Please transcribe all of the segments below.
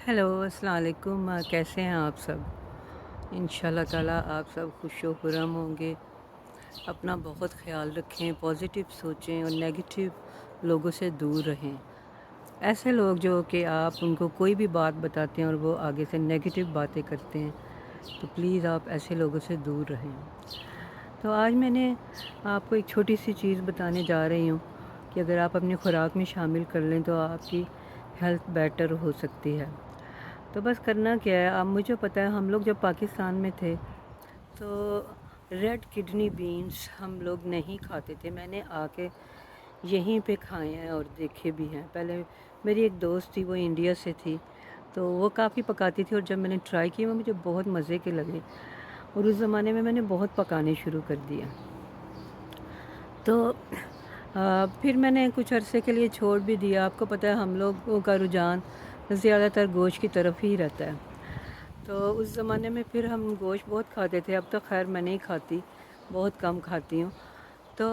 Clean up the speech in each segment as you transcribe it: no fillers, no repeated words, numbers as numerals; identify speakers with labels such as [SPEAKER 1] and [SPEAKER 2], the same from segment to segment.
[SPEAKER 1] Hello अस्सलाम वालेकुम। कैसे हैं आप सब? इंशाल्लाह ताला आप सब खुश व खुर्रम होंगे। अपना बहुत ख्याल रखें, पॉजिटिव सोचें और नेगेटिव लोगों से दूर रहें। ऐसे लोग जो कि आप उनको कोई भी बात बताते हैं और वो आगे से नेगेटिव बातें करते हैं, तो प्लीज़ आप ऐसे लोगों से दूर रहें। तो आज मैंने आपको एक छोटी सी चीज़ बताने जा रही हूँ कि अगर आप अपनी खुराक में शामिल कर लें तो आपकी हेल्थ बेटर हो सकती है। तो बस करना क्या है, अब मुझे पता है हम लोग जब पाकिस्तान में थे तो रेड किडनी बीन्स हम लोग नहीं खाते थे। मैंने आके यहीं पे खाए हैं और देखे भी हैं। पहले मेरी एक दोस्त थी, वो इंडिया से थी, तो वो काफ़ी पकाती थी और जब मैंने ट्राई किया वो मुझे बहुत मज़े के लगे और उस ज़माने में मैंने बहुत पकाने शुरू कर दिया। तो फिर मैंने कुछ अरसे के लिए छोड़ भी दिया। आपको पता है हम लोगों का रुझान ज़्यादातर गोश्त की तरफ ही रहता है। तो उस ज़माने में फिर हम गोश्त बहुत खाते थे। अब तो खैर मैं नहीं खाती, बहुत कम खाती हूँ। तो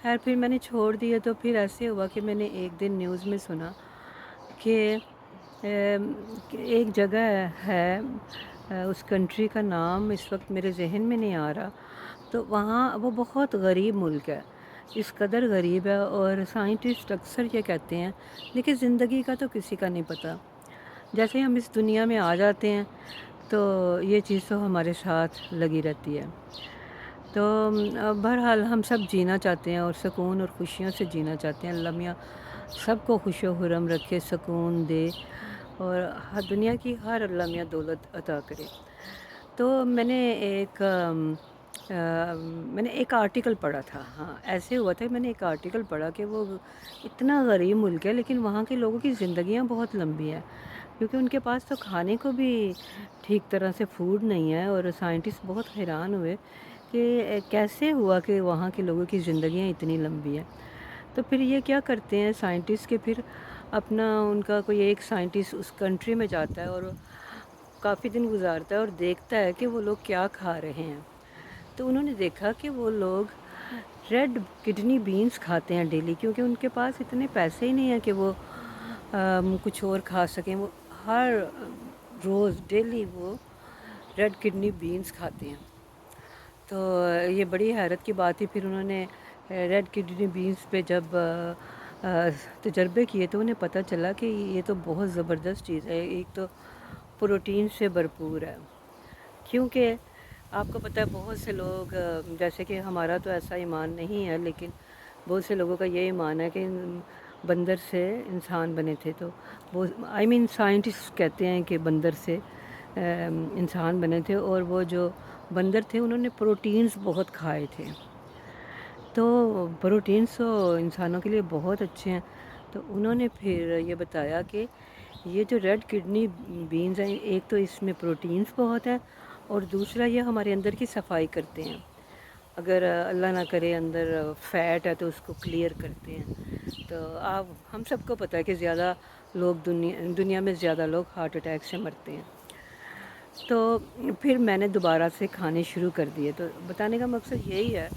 [SPEAKER 1] खैर फिर मैंने छोड़ दिया। तो फिर ऐसे हुआ कि मैंने एक दिन न्यूज़ में सुना कि कि एक जगह है, उस कंट्री का नाम इस वक्त मेरे जहन में नहीं आ रहा। तो वहाँ वो बहुत गरीब मुल्क है, इस कदर गरीब है और साइंटिस्ट अक्सर ये कहते हैं, देखिए ज़िंदगी का तो किसी का नहीं पता। जैसे ही हम इस दुनिया में आ जाते हैं तो ये चीज़ तो हमारे साथ लगी रहती है। तो बहरहाल हम सब जीना चाहते हैं और सुकून और खुशियों से जीना चाहते हैं। अल्लाह मियाँ सबको खुश व खुर्रम रखे, सुकून दे और दुनिया की हर अल्लाह मियाँ दौलत अता करे। तो मैंने एक आर्टिकल पढ़ा था। हाँ, ऐसे हुआ था, मैंने एक आर्टिकल पढ़ा कि वो इतना गरीब मुल्क है लेकिन वहाँ के लोगों की ज़िंदगियाँ बहुत लंबी हैं, क्योंकि उनके पास तो खाने को भी ठीक तरह से फूड नहीं है। और साइंटिस्ट बहुत हैरान हुए कि कैसे हुआ कि वहाँ के लोगों की ज़िंदगियाँ इतनी लंबी हैं। तो फिर ये क्या करते हैं साइंटिस्ट के, फिर अपना उनका कोई एक साइंटिस्ट उस कंट्री में जाता है और काफ़ी दिन गुजारता है और देखता है कि वो लोग क्या खा रहे हैं। तो उन्होंने देखा कि वो लोग रेड किडनी बीन्स खाते हैं डेली, क्योंकि उनके पास इतने पैसे ही नहीं है कि वो कुछ और खा सकें। वो हर रोज़ डेली वो रेड किडनी बीन्स खाते हैं। तो ये बड़ी हैरत की बात थी। फिर उन्होंने रेड किडनी बीन्स पे जब तजर्बे किए तो उन्हें पता चला कि ये तो बहुत ज़बरदस्त चीज़ है। एक तो प्रोटीन से भरपूर है, क्योंकि आपको पता है बहुत से लोग जैसे कि हमारा तो ऐसा ईमान नहीं है, लेकिन बहुत से लोगों का ये ईमान है कि बंदर से इंसान बने थे। तो वो साइंटिस्ट कहते हैं कि बंदर से इंसान बने थे और वो जो बंदर थे उन्होंने प्रोटीन्स बहुत खाए थे। तो प्रोटीन्स तो इंसानों के लिए बहुत अच्छे हैं। तो उन्होंने फिर ये बताया कि ये जो रेड किडनी बीन्स हैं, एक तो इसमें प्रोटीन्स बहुत हैं और दूसरा ये हमारे अंदर की सफाई करते हैं। अगर अल्लाह ना करे अंदर फ़ैट है तो उसको क्लियर करते हैं। तो आप हम सबको पता है कि ज़्यादा लोग दुनिया में ज़्यादा लोग हार्ट अटैक से मरते हैं। तो फिर मैंने दोबारा से खाने शुरू कर दिए। तो बताने का मकसद यही है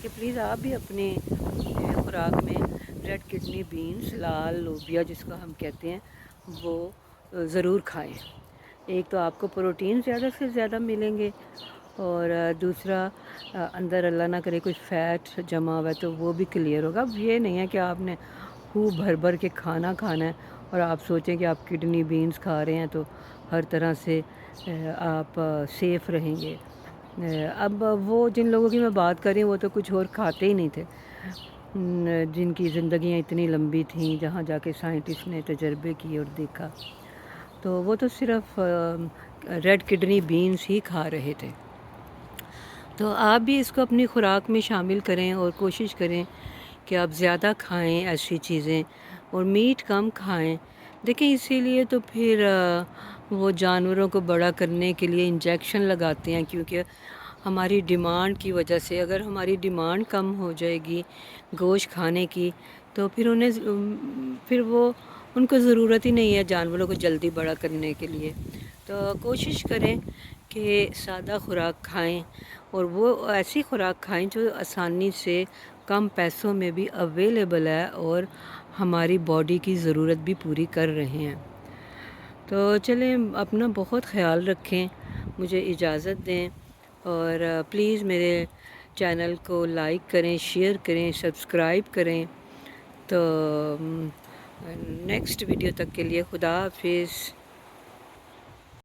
[SPEAKER 1] कि प्लीज़ आप भी अपनी खुराक में रेड किडनी बीन्स, लाल लोबिया जिसको हम कहते हैं, वो ज़रूर खाएं। एक तो आपको प्रोटीन ज़्यादा से ज़्यादा मिलेंगे और दूसरा अंदर अल्लाह ना करे कोई फ़ैट जमा हुआ है तो वो भी क्लियर होगा। अब ये नहीं है कि आपने खूब भर भर के खाना खाना है और आप सोचें कि आप किडनी बीन्स खा रहे हैं तो हर तरह से आप सेफ़ रहेंगे। अब वो जिन लोगों की मैं बात कर रही हूँ वो तो कुछ और खाते ही नहीं थे, जिनकी ज़िंदगियाँ इतनी लंबी थीं, जहाँ जाके साइंटिस्ट ने तजर्बे किए और देखा। तो वो तो सिर्फ़ रेड किडनी बीन्स ही खा रहे थे। तो आप भी इसको अपनी खुराक में शामिल करें और कोशिश करें कि आप ज़्यादा खाएं ऐसी चीज़ें और मीट कम खाएं। देखिए इसीलिए तो फिर वो जानवरों को बड़ा करने के लिए इंजेक्शन लगाते हैं, क्योंकि हमारी डिमांड की वजह से, अगर हमारी डिमांड कम हो जाएगी गोश्त खाने की तो फिर फिर वो उनको ज़रूरत ही नहीं है जानवरों को जल्दी बड़ा करने के लिए। तो कोशिश करें कि सादा खुराक खाएं और वो ऐसी खुराक खाएं जो आसानी से कम पैसों में भी अवेलेबल है और हमारी बॉडी की ज़रूरत भी पूरी कर रहे हैं। تو چلیں اپنا بہت خیال رکھیں، مجھے اجازت دیں، اور پلیز میرے چینل کو لائک کریں، شیئر کریں، سبسکرائب کریں۔ تو نیکسٹ ویڈیو تک کے لیے خدا حافظ۔